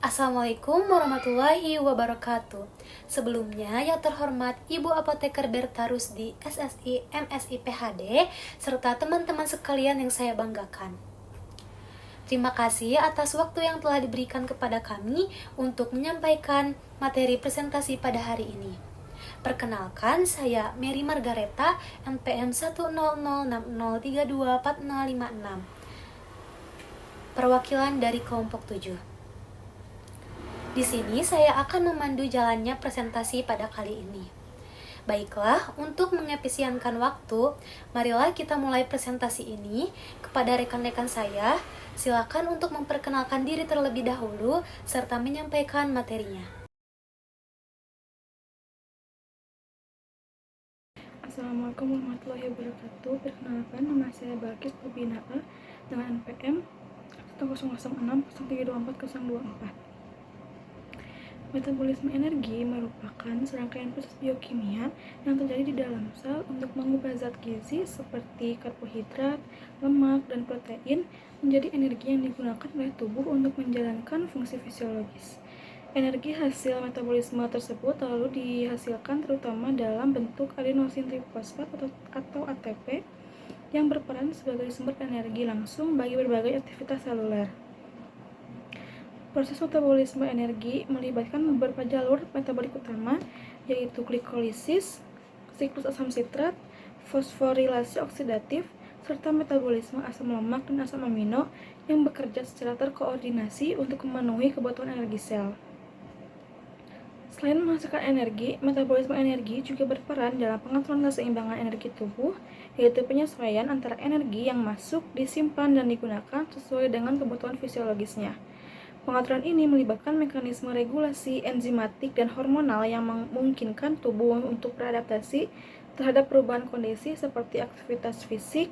Assalamualaikum warahmatullahi wabarakatuh. Sebelumnya, yang terhormat Ibu Apoteker Bertarus di SSI MSI PHD, serta teman-teman sekalian yang saya banggakan. Terima kasih atas waktu yang telah diberikan kepada kami untuk menyampaikan materi presentasi pada hari ini. Perkenalkan, saya Mary Margareta, NPM 10060324056, perwakilan dari kelompok 7. Di sini saya akan memandu jalannya presentasi pada kali ini. Baiklah, untuk mengefisienkan waktu, marilah kita mulai presentasi ini. Kepada rekan-rekan saya, silakan untuk memperkenalkan diri terlebih dahulu serta menyampaikan materinya. Assalamualaikum warahmatullahi wabarakatuh. Perkenalkan, nama saya Balkis Rubinaa dengan NPM 10060324024. Metabolisme energi merupakan serangkaian proses biokimia yang terjadi di dalam sel untuk mengubah zat gizi seperti karbohidrat, lemak, dan protein menjadi energi yang digunakan oleh tubuh untuk menjalankan fungsi fisiologis. Energi hasil metabolisme tersebut lalu dihasilkan terutama dalam bentuk adenosin trifosfat atau ATP yang berperan sebagai sumber energi langsung bagi berbagai aktivitas seluler. Proses metabolisme energi melibatkan beberapa jalur metabolik utama, yaitu glikolisis, siklus asam sitrat, fosforilasi oksidatif, serta metabolisme asam lemak dan asam amino yang bekerja secara terkoordinasi untuk memenuhi kebutuhan energi sel. Selain menghasilkan energi, metabolisme energi juga berperan dalam pengaturan keseimbangan energi tubuh, yaitu penyesuaian antara energi yang masuk, disimpan, dan digunakan sesuai dengan kebutuhan fisiologisnya. Pengaturan ini melibatkan mekanisme regulasi enzimatik dan hormonal yang memungkinkan tubuh untuk beradaptasi terhadap perubahan kondisi seperti aktivitas fisik,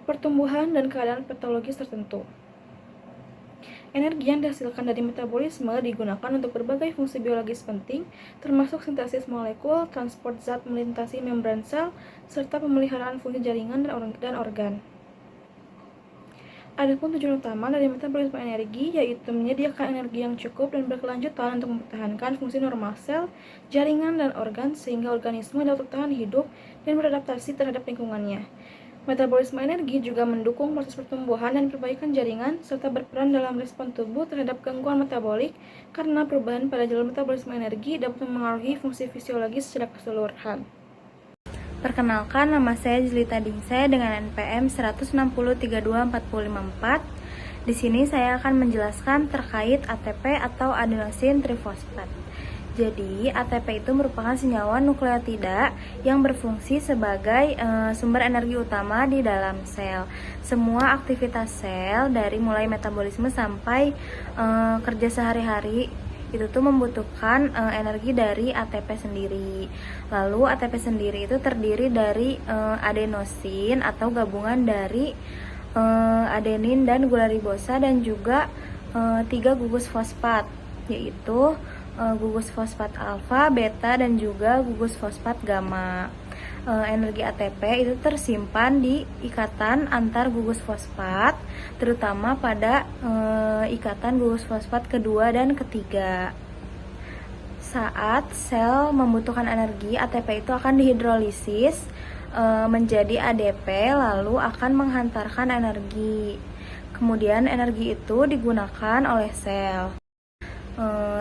pertumbuhan, dan keadaan patologis tertentu. Energi yang dihasilkan dari metabolisme digunakan untuk berbagai fungsi biologis penting, termasuk sintesis molekul, transport zat melintasi membran sel, serta pemeliharaan fungsi jaringan dan organ. Adapun tujuan utama dari metabolisme energi yaitu menyediakan energi yang cukup dan berkelanjutan untuk mempertahankan fungsi normal sel, jaringan, dan organ sehingga organisme dapat bertahan hidup dan beradaptasi terhadap lingkungannya. Metabolisme energi juga mendukung proses pertumbuhan dan perbaikan jaringan serta berperan dalam respon tubuh terhadap gangguan metabolik karena perubahan pada jalur metabolisme energi dapat memengaruhi fungsi fisiologis secara keseluruhan. Perkenalkan, nama saya Jelita Dingsay dengan NPM 160324054. Di sini saya akan menjelaskan terkait ATP atau adenosin trifosfat. Jadi, ATP itu merupakan senyawa nukleotida yang berfungsi sebagai sumber energi utama di dalam sel. Semua aktivitas sel dari mulai metabolisme sampai kerja sehari-hari itu tuh membutuhkan energi dari ATP sendiri. Lalu ATP sendiri itu terdiri dari adenosin atau gabungan dari adenin dan gula ribosa dan juga 3 gugus fosfat, yaitu gugus fosfat alfa, beta, dan juga gugus fosfat gamma. Energi ATP itu tersimpan di ikatan antar gugus fosfat, terutama pada ikatan gugus fosfat kedua dan ketiga. Saat sel membutuhkan energi, ATP itu akan dihidrolisis menjadi ADP, lalu akan menghantarkan energi. Kemudian energi itu digunakan oleh sel.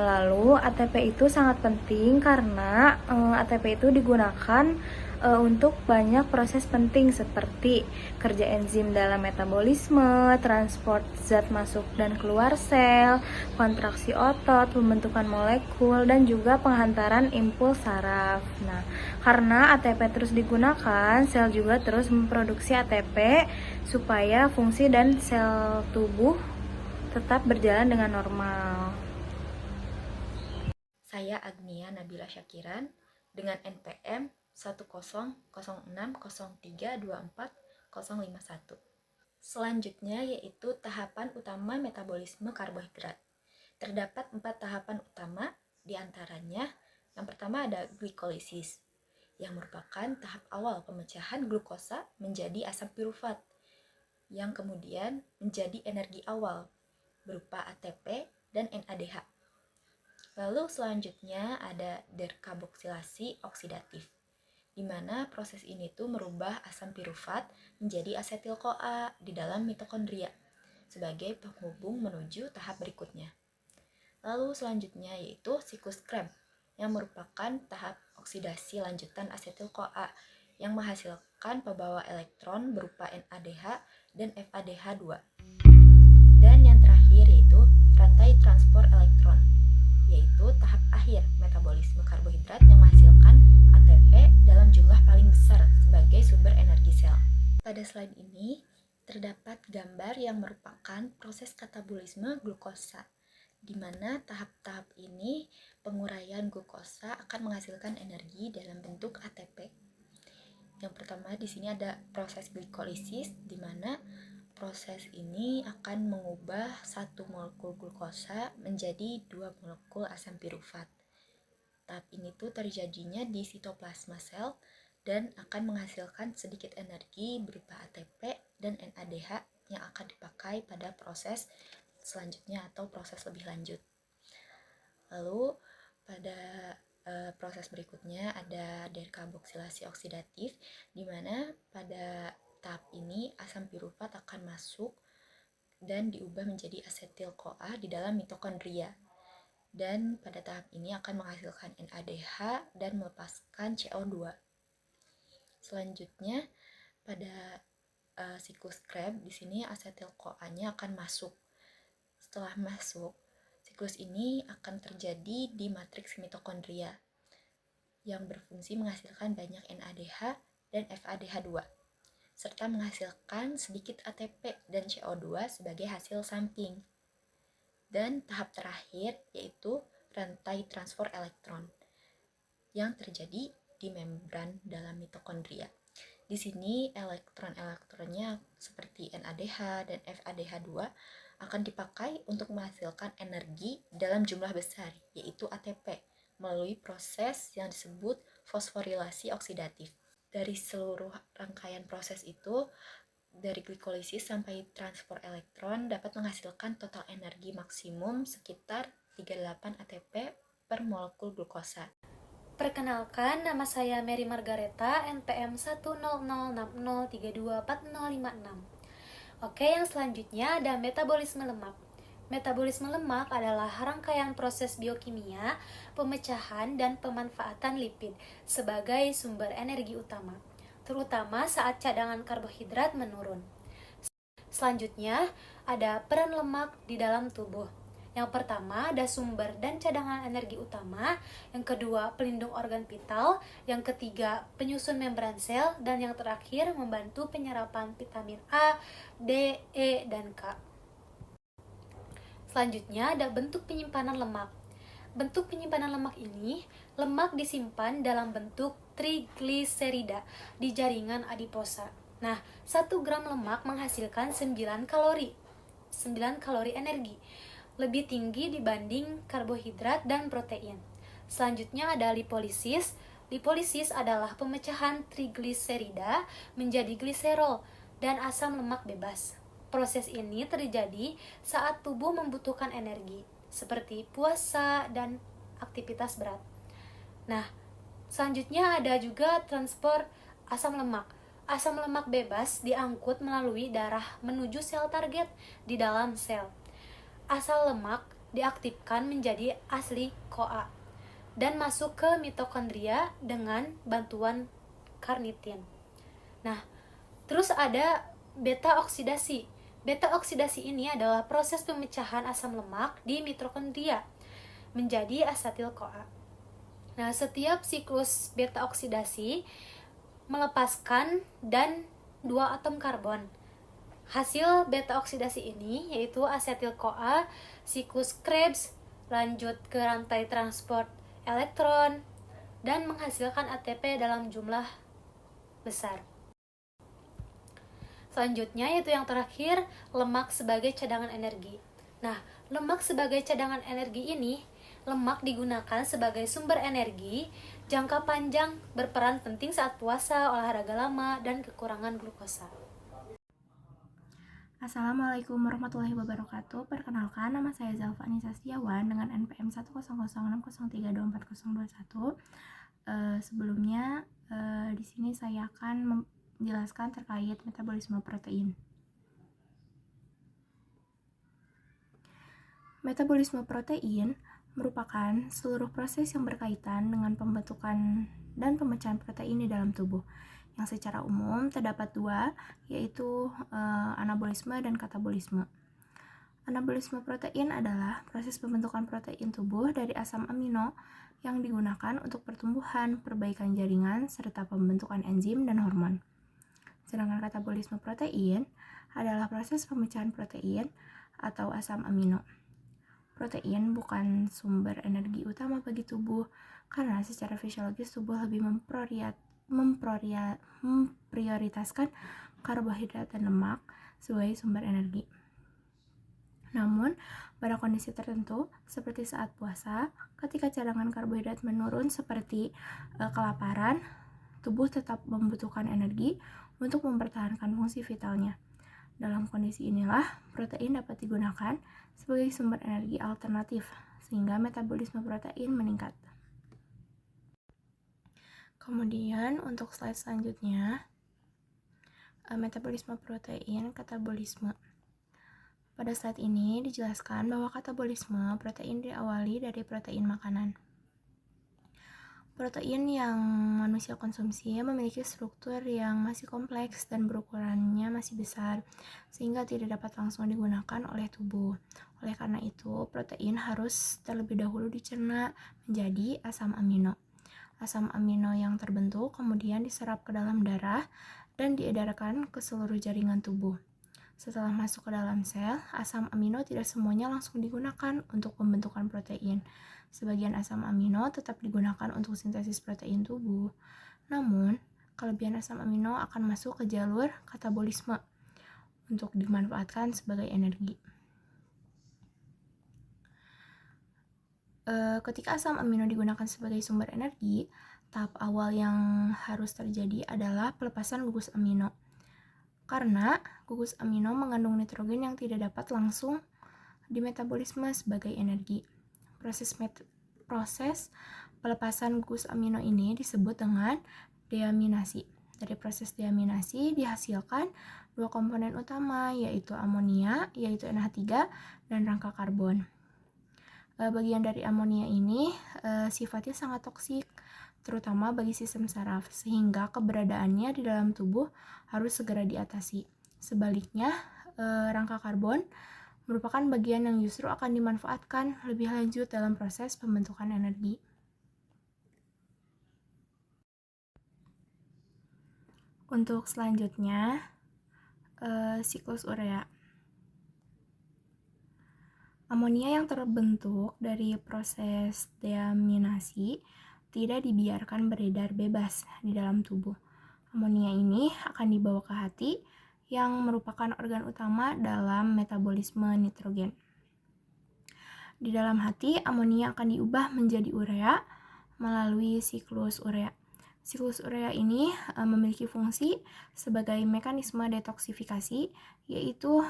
Lalu ATP itu sangat penting karena ATP itu digunakan untuk banyak proses penting seperti kerja enzim dalam metabolisme, transport zat masuk dan keluar sel, kontraksi otot, pembentukan molekul, dan juga penghantaran impuls saraf. Nah, karena ATP terus digunakan, sel juga terus memproduksi ATP supaya fungsi dan sel tubuh tetap berjalan dengan normal. Saya Agnia Nabila Syakiran dengan NPM 10060324051. Selanjutnya yaitu tahapan utama metabolisme karbohidrat. Terdapat 4 tahapan utama, diantaranya yang pertama ada glikolisis, yang merupakan tahap awal pemecahan glukosa menjadi asam pirufat, yang kemudian menjadi energi awal berupa ATP dan NADH. Lalu selanjutnya ada dekarboksilasi oksidatif, di mana proses ini tuh merubah asam pirufat menjadi asetil-CoA di dalam mitokondria sebagai penghubung menuju tahap berikutnya. Lalu selanjutnya yaitu siklus Krebs yang merupakan tahap oksidasi lanjutan asetil-CoA yang menghasilkan pembawa elektron berupa NADH dan FADH2. Dan yang terakhir yaitu rantai transport elektron, yaitu tahap akhir metabolisme karbohidrat yang menghasilkan ATP dalam jumlah paling besar sebagai sumber energi sel. Pada slide ini terdapat gambar yang merupakan proses katabolisme glukosa, di mana tahap-tahap ini penguraian glukosa akan menghasilkan energi dalam bentuk ATP. Yang pertama di sini ada proses glikolisis, di mana proses ini akan mengubah satu molekul glukosa menjadi 2 molekul asam pirufat. Tahap ini tuh terjadinya di sitoplasma sel dan akan menghasilkan sedikit energi berupa ATP dan NADH yang akan dipakai pada proses selanjutnya atau proses lebih lanjut. Lalu pada proses berikutnya ada dekarboksilasi oksidatif, di mana pada tahap ini asam pirufat akan masuk dan diubah menjadi asetil-CoA di dalam mitokondria. Dan pada tahap ini akan menghasilkan NADH dan melepaskan CO2. Selanjutnya pada siklus Krebs di sini asetil-CoA-nya akan masuk. Setelah masuk, siklus ini akan terjadi di matriks mitokondria yang berfungsi menghasilkan banyak NADH dan FADH2 serta menghasilkan sedikit ATP dan CO2 sebagai hasil samping. Dan tahap terakhir yaitu rantai transport elektron yang terjadi di membran dalam mitokondria. Di sini elektron-elektronnya seperti NADH dan FADH2 akan dipakai untuk menghasilkan energi dalam jumlah besar, yaitu ATP, melalui proses yang disebut fosforilasi oksidatif. Dari seluruh rangkaian proses itu, dari glikolisis sampai transport elektron dapat menghasilkan total energi maksimum sekitar 38 ATP per molekul glukosa. Perkenalkan, nama saya Mary Margareta, NPM 10060324056. Oke, yang selanjutnya ada metabolisme lemak. Metabolisme lemak adalah rangkaian proses biokimia, pemecahan, dan pemanfaatan lipid sebagai sumber energi utama, terutama saat cadangan karbohidrat menurun. Selanjutnya, ada peran lemak di dalam tubuh. Yang pertama, ada sumber dan cadangan energi utama. Yang kedua, pelindung organ vital. Yang ketiga, penyusun membran sel. Dan yang terakhir, membantu penyerapan vitamin A, D, E, dan K. Selanjutnya ada bentuk penyimpanan lemak. Bentuk penyimpanan lemak ini, lemak disimpan dalam bentuk trigliserida di jaringan adiposa. Nah, 1 gram lemak menghasilkan 9 kalori energi, lebih tinggi dibanding karbohidrat dan protein. Selanjutnya ada lipolisis. Lipolisis adalah pemecahan trigliserida menjadi gliserol dan asam lemak bebas. Proses ini terjadi saat tubuh membutuhkan energi, seperti puasa dan aktivitas berat. Nah, selanjutnya ada juga transport asam lemak. Asam lemak bebas diangkut melalui darah menuju sel target di dalam sel. Asam lemak diaktifkan menjadi asli CoA dan masuk ke mitokondria dengan bantuan karnitin. Nah, terus ada beta oksidasi. Beta oksidasi ini adalah proses pemecahan asam lemak di mitokondria menjadi asetil-CoA. Nah, setiap siklus beta oksidasi melepaskan dan 2 atom karbon. Hasil beta oksidasi ini yaitu asetil-CoA, siklus Krebs, lanjut ke rantai transport elektron, dan menghasilkan ATP dalam jumlah besar. Selanjutnya yaitu yang terakhir, lemak sebagai cadangan energi. Nah, lemak sebagai cadangan energi ini, lemak digunakan sebagai sumber energi jangka panjang, berperan penting saat puasa, olahraga lama, dan kekurangan glukosa. Assalamualaikum warahmatullahi wabarakatuh. Perkenalkan, nama saya Zalfani Sastiawan dengan NPM 10060624021. Sebelumnya, di sini saya akan menjelaskan terkait metabolisme protein. Metabolisme protein merupakan seluruh proses yang berkaitan dengan pembentukan dan pemecahan protein di dalam tubuh, yang secara umum terdapat dua, yaitu anabolisme dan katabolisme. Anabolisme protein adalah proses pembentukan protein tubuh dari asam amino yang digunakan untuk pertumbuhan, perbaikan jaringan, serta pembentukan enzim dan hormon. Sedangkan katabolisme protein adalah proses pemecahan protein atau asam amino. Protein bukan sumber energi utama bagi tubuh karena secara fisiologis tubuh lebih memprioritaskan karbohidrat dan lemak sebagai sumber energi. Namun, pada kondisi tertentu seperti saat puasa, ketika cadangan karbohidrat menurun seperti kelaparan, tubuh tetap membutuhkan energi untuk mempertahankan fungsi vitalnya. Dalam kondisi inilah, protein dapat digunakan sebagai sumber energi alternatif, sehingga metabolisme protein meningkat. Kemudian, untuk slide selanjutnya, metabolisme protein, katabolisme. Pada slide ini dijelaskan bahwa katabolisme protein diawali dari protein makanan. Protein yang manusia konsumsi memiliki struktur yang masih kompleks dan berukurannya masih besar, sehingga tidak dapat langsung digunakan oleh tubuh. Oleh karena itu, protein harus terlebih dahulu dicerna menjadi asam amino. Asam amino yang terbentuk kemudian diserap ke dalam darah dan diedarkan ke seluruh jaringan tubuh. Setelah masuk ke dalam sel, asam amino tidak semuanya langsung digunakan untuk pembentukan protein. Sebagian asam amino tetap digunakan untuk sintesis protein tubuh. Namun, kelebihan asam amino akan masuk ke jalur katabolisme untuk dimanfaatkan sebagai energi. Ketika asam amino digunakan sebagai sumber energi, tahap awal yang harus terjadi adalah pelepasan gugus amino. Karena gugus amino mengandung nitrogen yang tidak dapat langsung dimetabolisme sebagai energi. Proses pelepasan gugus amino ini disebut dengan deaminasi. Dari proses deaminasi dihasilkan dua komponen utama, yaitu amonia, yaitu NH3, dan rangka karbon. Bagian dari amonia ini sifatnya sangat toksik, terutama bagi sistem saraf, sehingga keberadaannya di dalam tubuh harus segera diatasi. Sebaliknya, rangka karbon merupakan bagian yang justru akan dimanfaatkan lebih lanjut dalam proses pembentukan energi. Untuk selanjutnya, siklus urea. Amonia yang terbentuk dari proses deaminasi tidak dibiarkan beredar bebas di dalam tubuh. Amonia ini akan dibawa ke hati, yang merupakan organ utama dalam metabolisme nitrogen. Di dalam hati, amonia akan diubah menjadi urea melalui siklus urea. Siklus urea ini memiliki fungsi sebagai mekanisme detoksifikasi, yaitu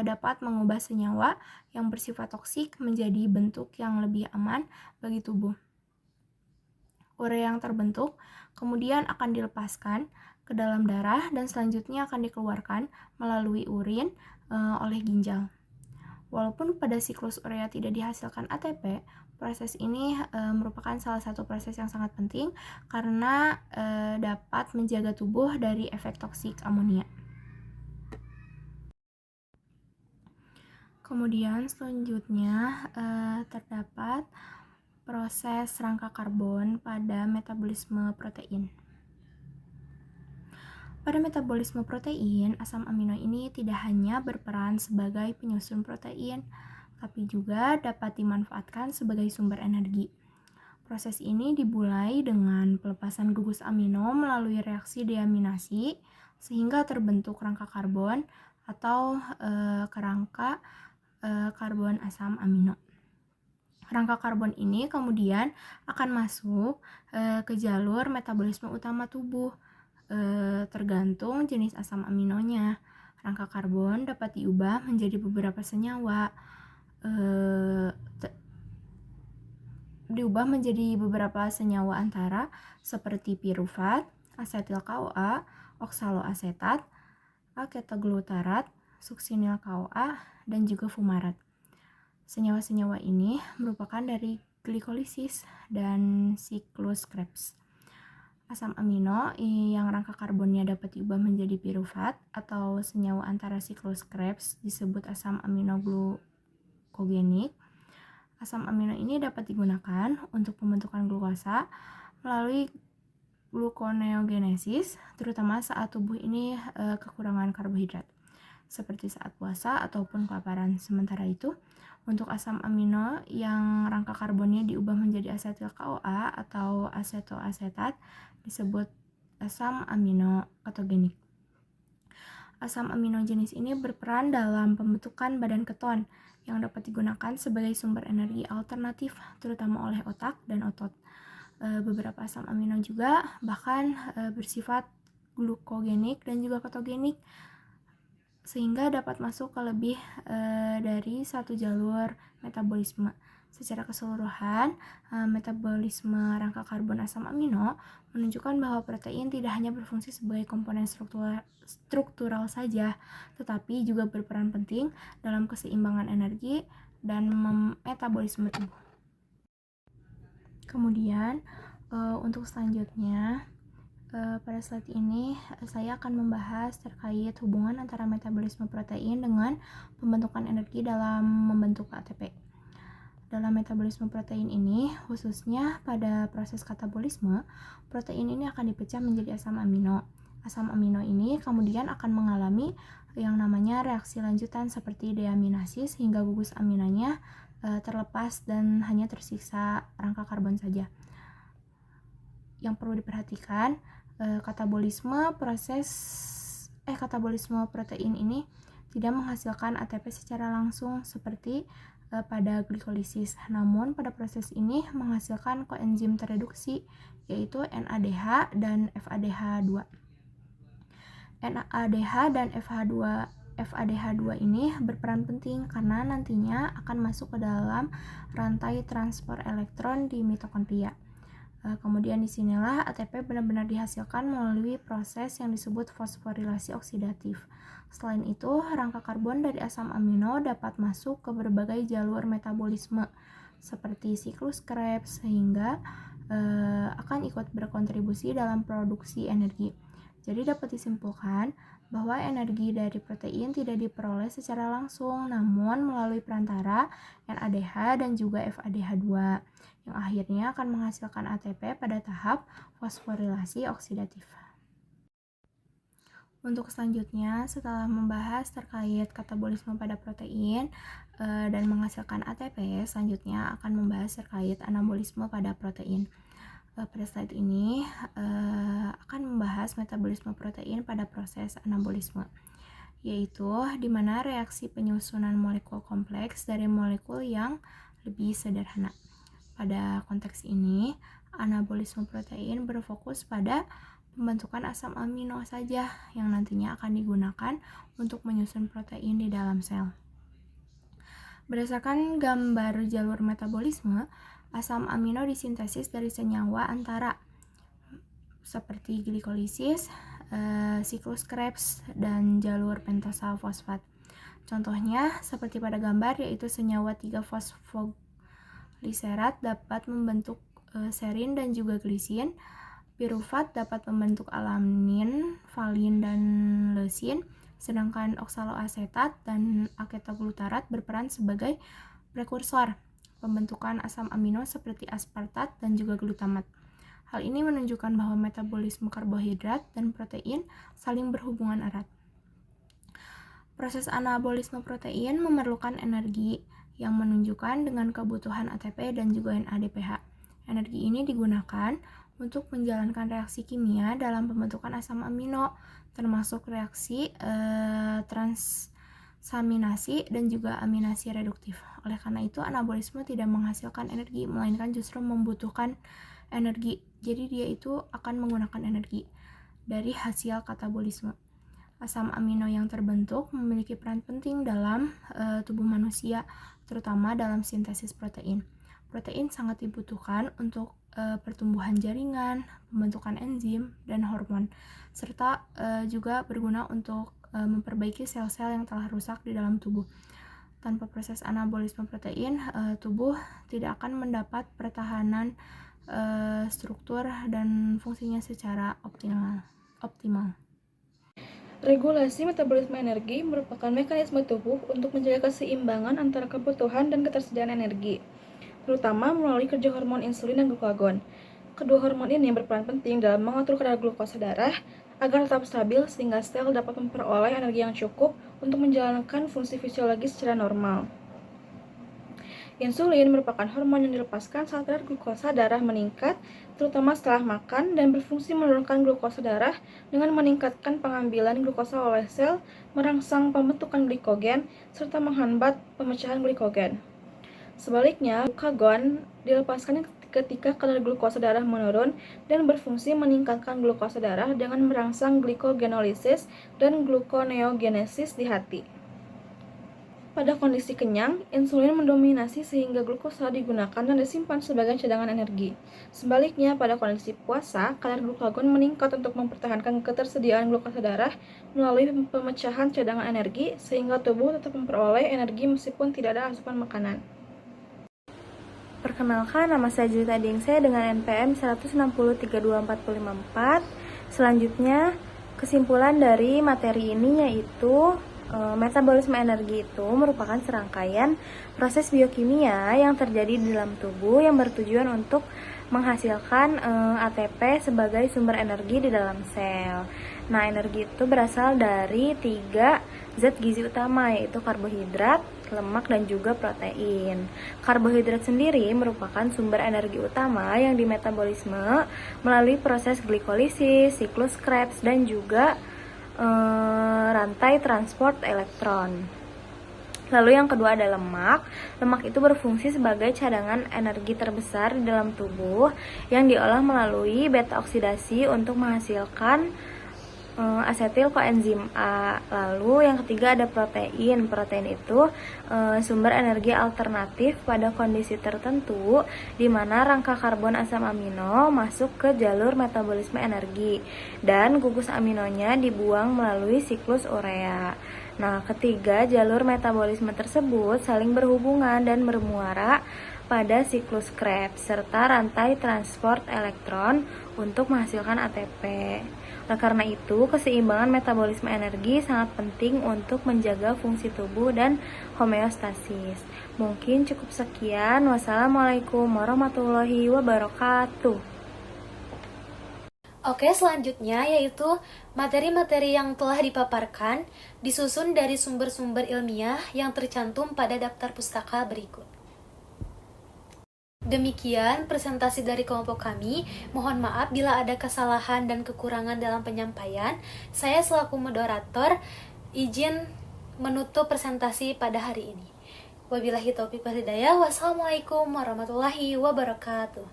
dapat mengubah senyawa yang bersifat toksik menjadi bentuk yang lebih aman bagi tubuh. Urea yang terbentuk kemudian akan dilepaskan ke dalam darah dan selanjutnya akan dikeluarkan melalui urin oleh ginjal. Walaupun pada siklus urea tidak dihasilkan ATP, proses ini merupakan salah satu proses yang sangat penting karena dapat menjaga tubuh dari efek toksik amonia. Kemudian selanjutnya terdapat proses rangka karbon pada metabolisme protein. Pada metabolisme protein, asam amino ini tidak hanya berperan sebagai penyusun protein, tapi juga dapat dimanfaatkan sebagai sumber energi. Proses ini dimulai dengan pelepasan gugus amino melalui reaksi deaminasi, sehingga terbentuk rangka karbon atau kerangka karbon asam amino. Rangka karbon ini kemudian akan masuk ke jalur metabolisme utama tubuh, tergantung jenis asam aminonya. Rangka karbon dapat diubah menjadi beberapa senyawa, antara seperti pirufat, asetil KOA, oksaloasetat, aketoglutarat, suksinil KOA, dan juga fumarat. Senyawa-senyawa ini merupakan dari glikolisis dan siklus Krebs. Asam amino yang rangka karbonnya dapat diubah menjadi pirufat atau senyawa antara siklus Krebs disebut asam amino glukogenik. Asam amino ini dapat digunakan untuk pembentukan glukosa melalui gluconeogenesis, terutama saat tubuh ini kekurangan karbohidrat, seperti saat puasa ataupun kelaparan. Sementara itu, untuk asam amino yang rangka karbonnya diubah menjadi asetil KOA atau asetoasetat disebut asam amino ketogenik. Asam amino jenis ini berperan dalam pembentukan badan keton yang dapat digunakan sebagai sumber energi alternatif terutama oleh otak dan otot. Beberapa asam amino juga bahkan bersifat glukogenik dan juga ketogenik, sehingga dapat masuk ke lebih dari satu jalur metabolisme. Secara keseluruhan, metabolisme rangka karbon asam amino menunjukkan bahwa protein tidak hanya berfungsi sebagai komponen struktural saja, tetapi juga berperan penting dalam keseimbangan energi dan metabolisme tubuh. Kemudian, untuk selanjutnya, pada slide ini saya akan membahas terkait hubungan antara metabolisme protein dengan pembentukan energi dalam membentuk ATP. Dalam metabolisme protein ini, khususnya pada proses katabolisme, protein ini akan dipecah menjadi asam amino. Asam amino ini kemudian akan mengalami yang namanya reaksi lanjutan seperti deaminasi sehingga gugus aminanya terlepas dan hanya tersisa rangka karbon saja. Yang perlu diperhatikan, katabolisme protein ini tidak menghasilkan ATP secara langsung seperti pada glikolisis. Namun pada proses ini menghasilkan koenzim tereduksi yaitu NADH dan FADH2. NADH dan FADH2 ini berperan penting karena nantinya akan masuk ke dalam rantai transport elektron di mitokondria. Kemudian disinilah ATP benar-benar dihasilkan melalui proses yang disebut fosforilasi oksidatif. Selain itu, rangka karbon dari asam amino dapat masuk ke berbagai jalur metabolisme seperti siklus Krebs sehingga akan ikut berkontribusi dalam produksi energi. Jadi dapat disimpulkan bahwa energi dari protein tidak diperoleh secara langsung, namun melalui perantara NADH dan juga FADH2 yang akhirnya akan menghasilkan ATP pada tahap fosforilasi oksidatif. Untuk selanjutnya, setelah membahas terkait katabolisme pada protein dan menghasilkan ATP, selanjutnya akan membahas terkait anabolisme pada protein. Pada slide ini akan membahas metabolisme protein pada proses anabolisme, yaitu di mana reaksi penyusunan molekul kompleks dari molekul yang lebih sederhana. Pada konteks ini, anabolisme protein berfokus pada pembentukan asam amino saja yang nantinya akan digunakan untuk menyusun protein di dalam sel. Berdasarkan gambar jalur metabolisme, asam amino disintesis dari senyawa antara seperti glikolisis, siklus Krebs, dan jalur pentosa fosfat. Contohnya seperti pada gambar yaitu senyawa 3-fosfoglycerat dapat membentuk serin dan juga glisin. Pirufat dapat membentuk alanin, valin, dan leusin, sedangkan oksaloasetat dan aketoglutarat berperan sebagai prekursor pembentukan asam amino seperti aspartat dan juga glutamat. Hal ini menunjukkan bahwa metabolisme karbohidrat dan protein saling berhubungan erat. Proses anabolisme protein memerlukan energi yang menunjukkan dengan kebutuhan ATP dan juga NADPH. Energi ini digunakan untuk menjalankan reaksi kimia dalam pembentukan asam amino, termasuk reaksi transaminasi dan juga aminasi reduktif. Oleh karena itu, anabolisme tidak menghasilkan energi, melainkan justru membutuhkan energi. Jadi dia itu akan menggunakan energi dari hasil katabolisme. Asam amino yang terbentuk memiliki peran penting dalam tubuh manusia, terutama dalam sintesis protein. Protein sangat dibutuhkan untuk pertumbuhan jaringan, pembentukan enzim, dan hormon, serta juga berguna untuk memperbaiki sel-sel yang telah rusak di dalam tubuh. Tanpa proses anabolisme protein, tubuh tidak akan mendapat pertahanan struktur dan fungsinya secara optimal. Regulasi metabolisme energi merupakan mekanisme tubuh untuk menjaga keseimbangan antara kebutuhan dan ketersediaan energi, terutama melalui kerja hormon insulin dan glukagon. Kedua hormon ini berperan penting dalam mengatur kadar glukosa darah agar tetap stabil sehingga sel dapat memperoleh energi yang cukup untuk menjalankan fungsi fisiologis secara normal. Insulin merupakan hormon yang dilepaskan saat kadar glukosa darah meningkat, terutama setelah makan, dan berfungsi menurunkan glukosa darah dengan meningkatkan pengambilan glukosa oleh sel, merangsang pembentukan glikogen, serta menghambat pemecahan glikogen. Sebaliknya, glukagon dilepaskan ketika kadar glukosa darah menurun dan berfungsi meningkatkan glukosa darah dengan merangsang glikogenolisis dan gluconeogenesis di hati. Pada kondisi kenyang, insulin mendominasi sehingga glukosa digunakan dan disimpan sebagai cadangan energi. Sebaliknya, pada kondisi puasa, kadar glukagon meningkat untuk mempertahankan ketersediaan glukosa darah melalui pemecahan cadangan energi sehingga tubuh tetap memperoleh energi meskipun tidak ada asupan makanan. Perkenalkan, nama saya Julita Dingsih dengan NPM 160324554. Selanjutnya, kesimpulan dari materi ini yaitu metabolisme energi itu merupakan serangkaian proses biokimia yang terjadi di dalam tubuh yang bertujuan untuk menghasilkan ATP sebagai sumber energi di dalam sel. Nah, energi itu berasal dari 3 zat gizi utama, yaitu karbohidrat, lemak, dan juga protein. Karbohidrat sendiri merupakan sumber energi utama yang dimetabolisme melalui proses glikolisis, siklus Krebs, dan juga rantai transport elektron. Lalu yang kedua ada lemak. Lemak itu berfungsi sebagai cadangan energi terbesar di dalam tubuh yang diolah melalui beta oksidasi untuk menghasilkan asetil koenzim A. Lalu yang ketiga ada protein. Protein itu sumber energi alternatif pada kondisi tertentu di mana rangka karbon asam amino masuk ke jalur metabolisme energi dan gugus aminonya dibuang melalui siklus urea. Nah, ketiga jalur metabolisme tersebut saling berhubungan dan bermuara pada siklus Krebs serta rantai transport elektron untuk menghasilkan ATP. Nah, karena itu, keseimbangan metabolisme energi sangat penting untuk menjaga fungsi tubuh dan homeostasis. Mungkin cukup sekian. Wassalamualaikum warahmatullahi wabarakatuh. Oke, selanjutnya yaitu materi-materi yang telah dipaparkan disusun dari sumber-sumber ilmiah yang tercantum pada daftar pustaka berikut. Demikian presentasi dari kelompok kami. Mohon maaf bila ada kesalahan dan kekurangan dalam penyampaian. Saya selaku moderator izin menutup presentasi pada hari ini. Wabillahi taufiq wal hidayah. Wassalamualaikum warahmatullahi wabarakatuh.